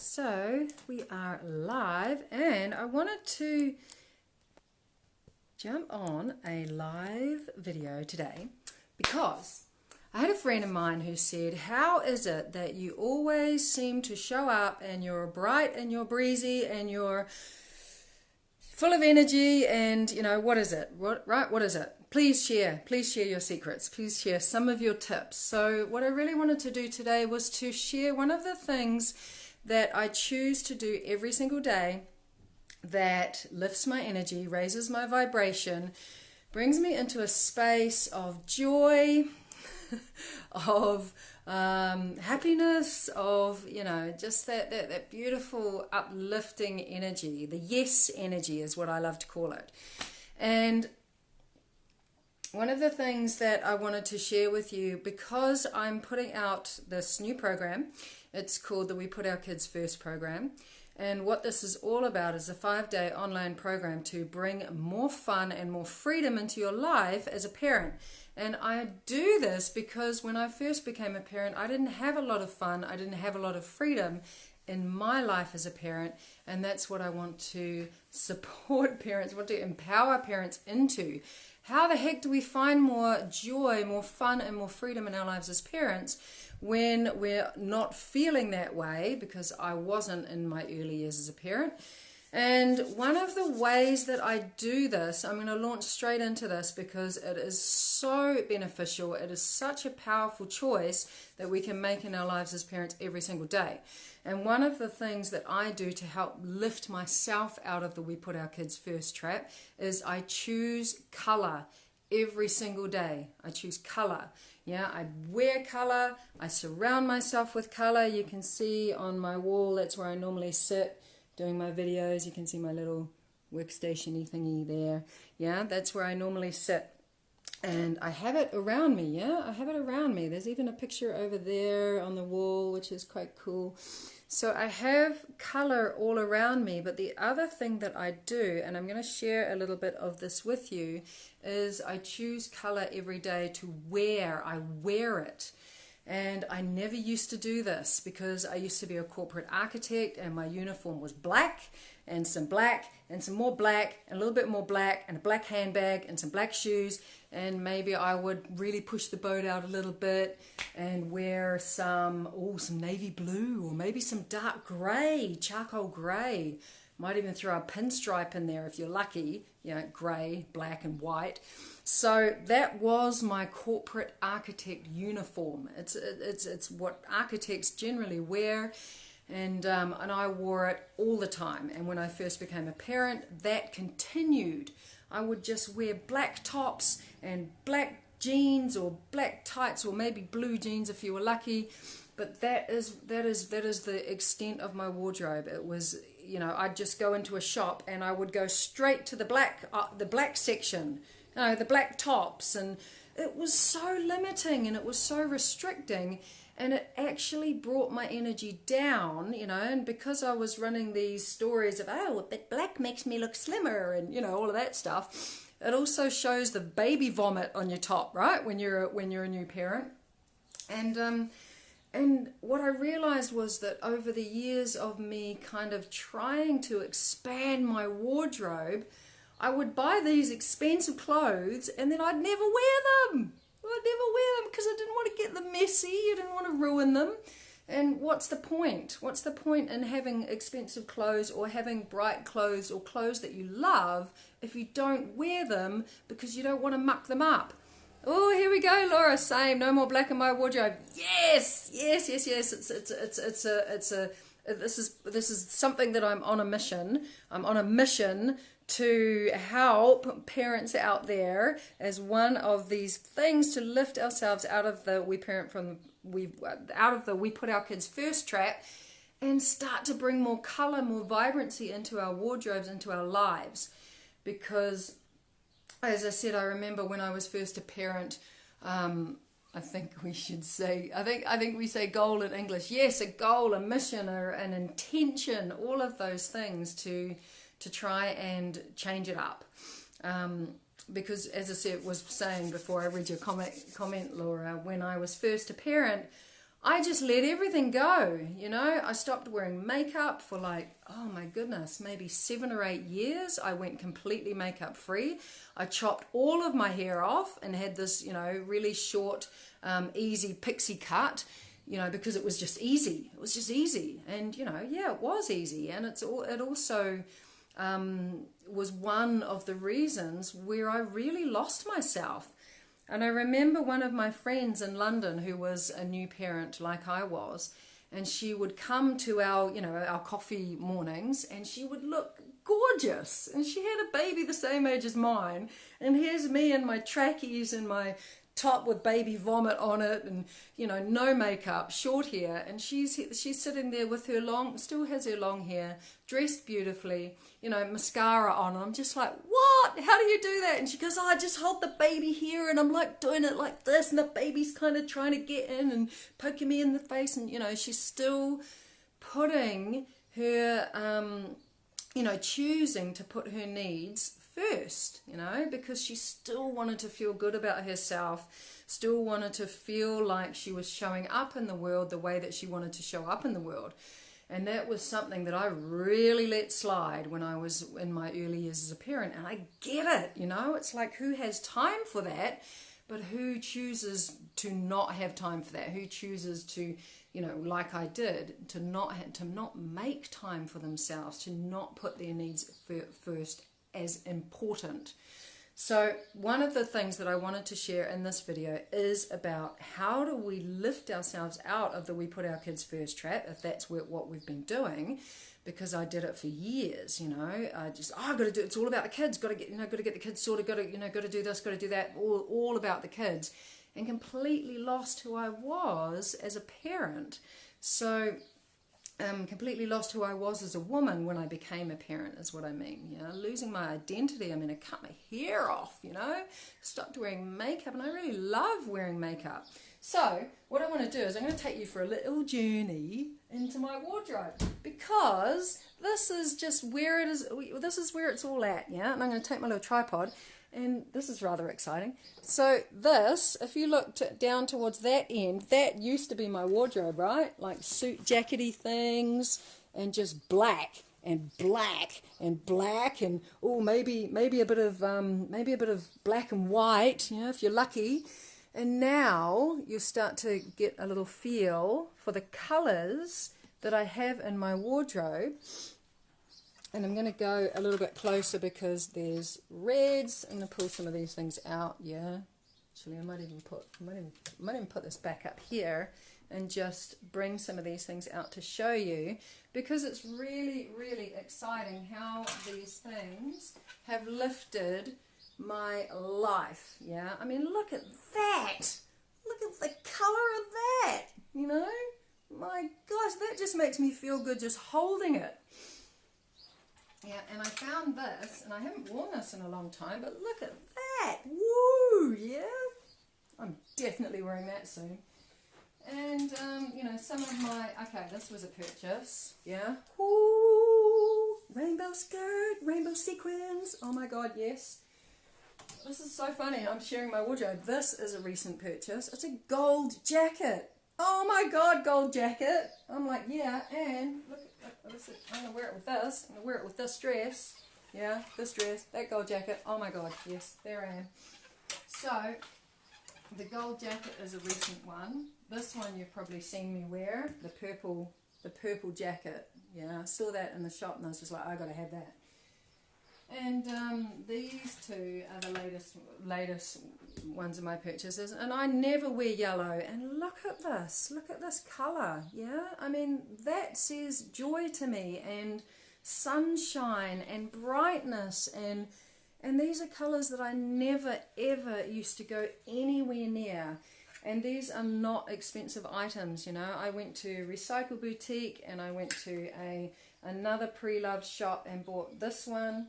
So we are live, and I wanted to jump on a live video today because I had a friend of mine who said, how is it that you always seem to show up and you're bright and you're breezy and you're full of energy and, what is it? What is it? Please share your secrets. Please share some of your tips. So what I really wanted to do today was to share one of the things that I choose to do every single day that lifts my energy, raises my vibration, brings me into a space of joy, of happiness, of, just that beautiful uplifting energy. The yes energy is what I love to call it. And one of the things that I wanted to share with you, because I'm putting out this new program, it's called the We Put Our Kids First program. And what this is all about is a 5-day online program to bring more fun and more freedom into your life as a parent. And I do this because when I first became a parent, I didn't have a lot of fun. I didn't have a lot of freedom in my life as a parent. And that's what I want to support parents, want to empower parents into. How the heck do we find more joy, more fun, and more freedom in our lives as parents when we're not feeling that way? Because I wasn't in my early years as a parent. And one of the ways that I do this, I'm going to launch straight into this because it is so beneficial. It is such a powerful choice that we can make in our lives as parents every single day. And one of the things that I do to help lift myself out of the We Put Our Kids First trap is I choose color every single day. I choose color. Yeah, I wear color. I surround myself with color. You can see on my wall, that's where I normally sit doing my videos. You can see my little workstation-y thingy there. Yeah, that's where I normally sit. And I have it around me, yeah? I have it around me. There's even a picture over there on the wall, which is quite cool. So I have color all around me, but the other thing that I do, and I'm going to share a little bit of this with you, is I choose color every day to wear. I wear it. And I never used to do this because I used to be a corporate architect and my uniform was black and some more black and a little bit more black and a black handbag and some black shoes, and maybe I would really push the boat out a little bit and wear some navy blue or maybe some dark gray, charcoal gray. Might even throw a pinstripe in there if you're lucky, gray, black and white. So that was my corporate architect uniform. It's what architects generally wear, and I wore it all the time. And when I first became a parent, that continued. I would just wear black tops and black jeans or black tights or maybe blue jeans if you were lucky. But that is the extent of my wardrobe. It was, I'd just go into a shop and I would go straight to the black section, the black tops, and it was so limiting and it was so restricting, and it actually brought my energy down, and because I was running these stories of, but black makes me look slimmer and, all of that stuff, it also shows the baby vomit on your top, right, when you're a new parent. And what I realized was that over the years of me kind of trying to expand my wardrobe, I would buy these expensive clothes and then I'd never wear them. I'd never wear them because I didn't want to get them messy. I didn't want to ruin them. And what's the point? What's the point in having expensive clothes or having bright clothes or clothes that you love if you don't wear them because you don't want to muck them up? Oh, here we go, Laura. Same. No more black in my wardrobe. Yes. This is something that I'm on a mission. I'm on a mission to help parents out there as one of these things to lift ourselves out of the We Put Our Kids First trap and start to bring more color, more vibrancy into our wardrobes, into our lives, because as I said, I remember when I was first a parent, I think we say goal in English. Yes, a goal, a mission, an intention, all of those things to try and change it up. Because as I was saying before I read your comment, Laura, when I was first a parent, I just let everything go, you know. I stopped wearing makeup for like, oh my goodness, maybe 7 or 8 years. I went completely makeup free. I chopped all of my hair off and had this, you know, really short, easy pixie cut, you know, because it was just easy. It was just easy. And, you know, yeah, it was easy. And it also was one of the reasons where I really lost myself. And I remember one of my friends in London who was a new parent like I was, and she would come to our, you know, our coffee mornings, and she would look gorgeous. And she had a baby the same age as mine. And here's me in my trackies and my top with baby vomit on it, and, you know, no makeup, short hair, and she's sitting there with her still has her long hair, dressed beautifully, you know, mascara on. And I'm just like, what? How do you do that? And she goes, oh, I just hold the baby here, and I'm like doing it like this, and the baby's kind of trying to get in and poking me in the face. And, you know, she's still putting her, you know, choosing to put her needs first, you know, because she still wanted to feel good about herself, still wanted to feel like she was showing up in the world the way that she wanted to show up in the world. And that was something that I really let slide when I was in my early years as a parent. And I get it, you know, it's like, who has time for that? But who chooses to not have time for that? Who chooses to, you know, like I did, to not make time for themselves, to not put their needs first as important. So one of the things that I wanted to share in this video is about how do we lift ourselves out of the we put our kids first trap, if that's what we've been doing, because I did it for years, you know. I just, I've got to do, it's all about the kids, got to get the kids sorted, got to do this, got to do that, all about the kids, and completely lost who I was as a parent. So completely lost who I was as a woman when I became a parent is what I mean. You know, losing my identity. I mean, I cut my hair off, you know, stopped wearing makeup, and I really love wearing makeup. So what I want to do is I'm going to take you for a little journey into my wardrobe, because this is just where it is. This is where it's all at, yeah. And I'm going to take my little tripod, and this is rather exciting. So this, if you look down towards that end, that used to be my wardrobe, right? Like suit jackety things, and just black and black and black, and oh, maybe a bit of black and white, you know, if you're lucky. And now you start to get a little feel for the colors that I have in my wardrobe. And I'm going to go a little bit closer because there's reds. I'm going to pull some of these things out. Yeah, actually, I might even put this back up here and just bring some of these things out to show you, because it's really, really exciting how these things have lifted my life. Yeah, I mean, look at that. Look at the color of that. You know, my gosh, that just makes me feel good just holding it. Yeah, and I found this, and I haven't worn this in a long time, but look at that. Woo, yeah. I'm definitely wearing that soon. And, you know, some of my, okay, this was a purchase, yeah. Woo, rainbow skirt, rainbow sequins. Oh my God, yes. This is so funny. I'm sharing my wardrobe. This is a recent purchase. It's a gold jacket. Oh my God, gold jacket. I'm like, yeah, and look, I'm going to wear it with this. I'm going to wear it with this dress. Yeah, this dress, that gold jacket. Oh my God, yes, there I am. So, the gold jacket is a recent one. This one you've probably seen me wear, the purple jacket. Yeah, I saw that in the shop and I was just like, I got to have that. And these two are the latest ones of my purchases, and I never wear yellow. And look at this colour, yeah? I mean, that says joy to me, and sunshine and brightness, and these are colours that I never ever used to go anywhere near. And these are not expensive items, you know. I went to Recycle Boutique, and I went to another pre-loved shop and bought this one.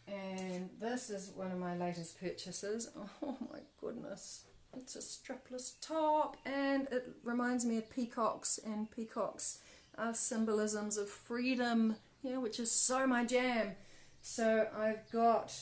And this is one of my latest purchases. Oh my goodness. It's a strapless top, and it reminds me of peacocks, and peacocks are symbolisms of freedom, yeah, which is so my jam. So I've got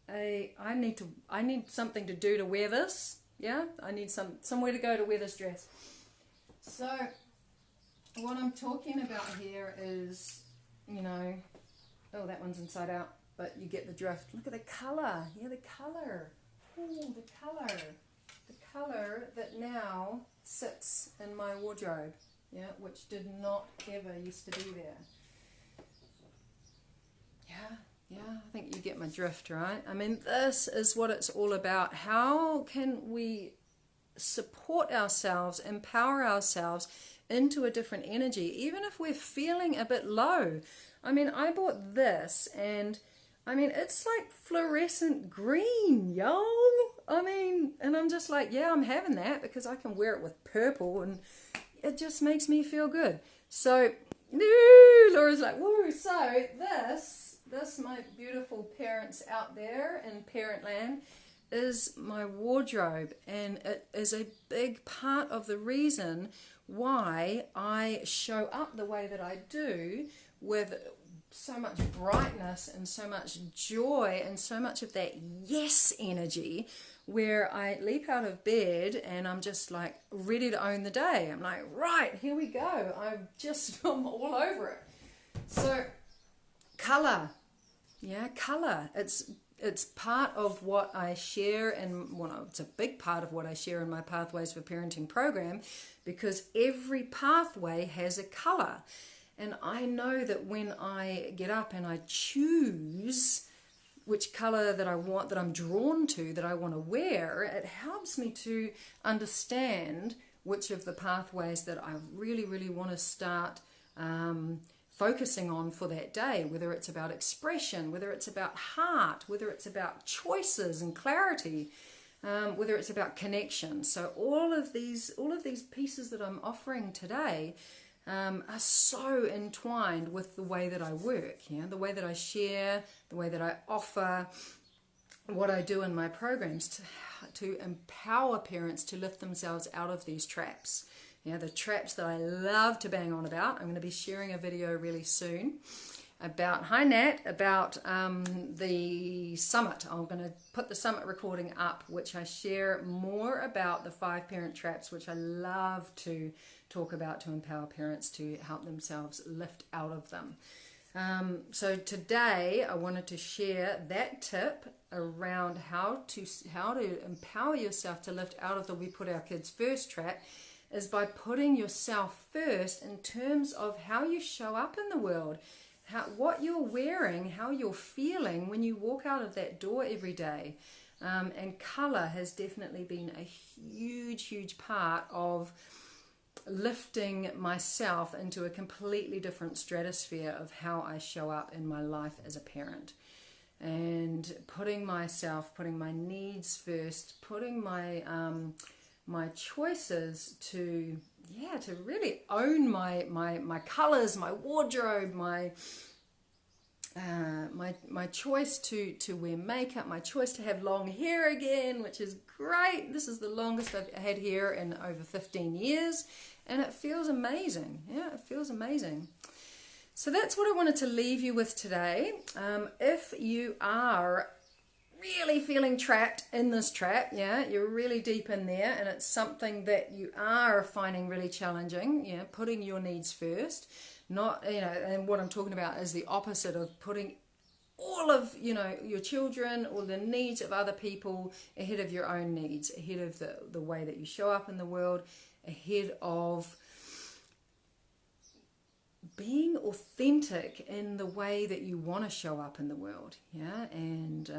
I need something to do to wear this. Yeah, I need somewhere to go to wear this dress. So what I'm talking about here is, you know, oh, that one's inside out, but you get the drift. Look at the colour. Yeah, the colour. Ooh, the colour. The colour that now sits in my wardrobe, yeah, which did not ever used to be there. Yeah, I think you get my drift, right? I mean, this is what it's all about. How can we support ourselves, empower ourselves into a different energy, even if we're feeling a bit low? I mean, I bought this, and I mean, it's like fluorescent green, y'all. I mean, and I'm just like, yeah, I'm having that because I can wear it with purple, and it just makes me feel good. So, Laura's like, woo. So this, my beautiful parents out there in parent land, is my wardrobe, and it is a big part of the reason why I show up the way that I do, with so much brightness and so much joy and so much of that yes energy, where I leap out of bed and I'm just like ready to own the day. I'm like, right, here we go. I'm all over it. So colour. Yeah, colour. It's part of what I share, and it's a big part of what I share in my Pathways for Parenting program, because every pathway has a colour. And I know that when I get up and I choose which colour that I want, that I'm drawn to, that I want to wear, it helps me to understand which of the pathways that I really, really want to start focusing on for that day, whether it's about expression, whether it's about heart, whether it's about choices and clarity, whether it's about connection. So all of these pieces that I'm offering today are so entwined with the way that I work, the way that I share, the way that I offer, what I do in my programs to empower parents to lift themselves out of these traps. The traps that I love to bang on about. I'm going to be sharing a video really soon about, hi Nat, about the summit. I'm going to put the summit recording up, which I share more about the 5 parent traps, which I love to talk about, to empower parents to help themselves lift out of them. So today I wanted to share that tip around how to empower yourself to lift out of the we put our kids first trap, is by putting yourself first in terms of how you show up in the world, what you're wearing, how you're feeling when you walk out of that door every day. And colour has definitely been a huge, huge part of lifting myself into a completely different stratosphere of how I show up in my life as a parent. And putting my needs first, putting my choices to really own my colours, my wardrobe, my choice to wear makeup, my choice to have long hair again, which is great. This is the longest I've had hair in over 15 years, and it feels amazing. Yeah, it feels amazing. So that's what I wanted to leave you with today. If you are really feeling trapped in this trap, you're really deep in there, and it's something that you are finding really challenging, putting your needs first, not, and what I'm talking about is the opposite of putting all of, your children or the needs of other people ahead of your own needs, ahead of the way that you show up in the world, ahead of being authentic in the way that you want to show up in the world, and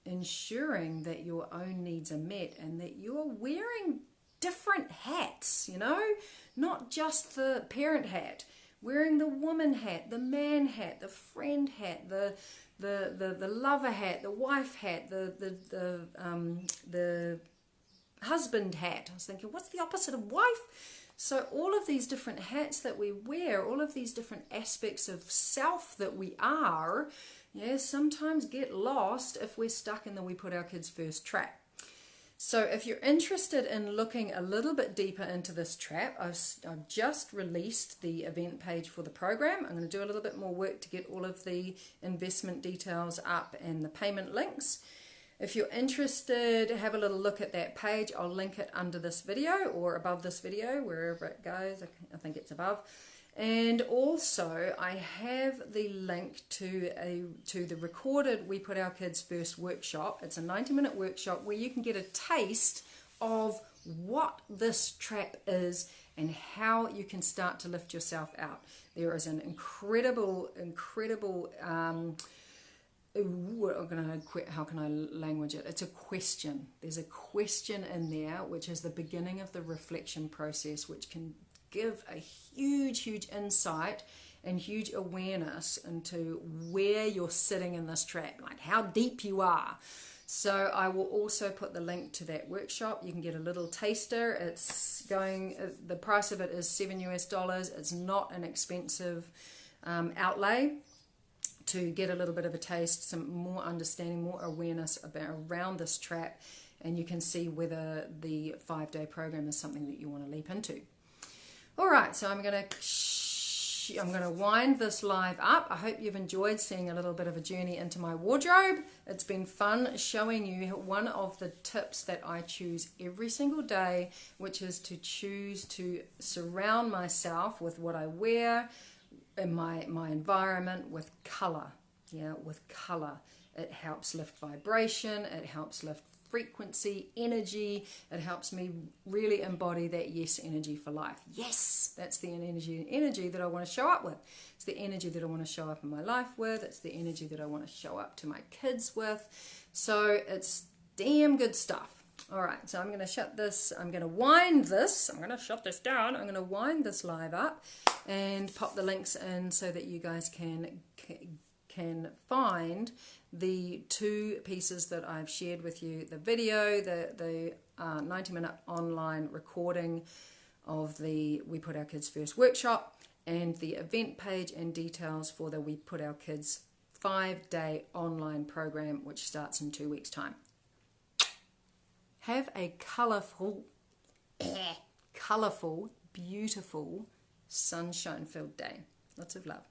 ensuring that your own needs are met, and that you're wearing different hats, not just the parent hat, wearing the woman hat, the man hat, the friend hat, the lover hat, the wife hat, the husband hat. I was thinking, what's the opposite of wife? So all of these different hats that we wear, all of these different aspects of self that we are, sometimes get lost if we're stuck in the we put our kids first trap. So if you're interested in looking a little bit deeper into this trap, I've just released the event page for the program. I'm going to do a little bit more work to get all of the investment details up and the payment links. If you're interested, have a little look at that page. I'll link it under this video or above this video, wherever it goes. I think it's above. And also, I have the link to the recorded We Put Our Kids First workshop. It's a 90-minute workshop where you can get a taste of what this trap is and how you can start to lift yourself out. There is an incredible how can I language it? It's a question. There's a question in there, which is the beginning of the reflection process, which can give a huge insight and huge awareness into where you're sitting in this trap, like how deep you are. So I will also put the link to that workshop. You can get a little taster. It's going, the price of it is $7 US. It's not an expensive outlay to get a little bit of a taste, some more understanding, more awareness around this trap, and you can see whether the 5-day program is something that you want to leap into. All right, so I'm going to wind this live up. I hope you've enjoyed seeing a little bit of a journey into my wardrobe. It's been fun showing you one of the tips that I choose every single day, which is to choose to surround myself with what I wear in my environment with color. Yeah, with color. It helps lift vibration, it helps lift frequency, energy. It helps me really embody that yes energy for life. Yes, that's the energy that I want to show up with. It's the energy that I want to show up in my life with. It's the energy that I want to show up to my kids with. So it's damn good stuff. All right, so I'm going to shut this, I'm going to wind this, I'm going to shut this down, I'm going to wind this live up and pop the links in so that you guys can find the 2 pieces that I've shared with you, the video, the 90-minute online recording of the We Put Our Kids First workshop, and the event page and details for the We Put Our Kids 5-day online program, which starts in 2 weeks' time. Have a colourful, beautiful, sunshine-filled day. Lots of love.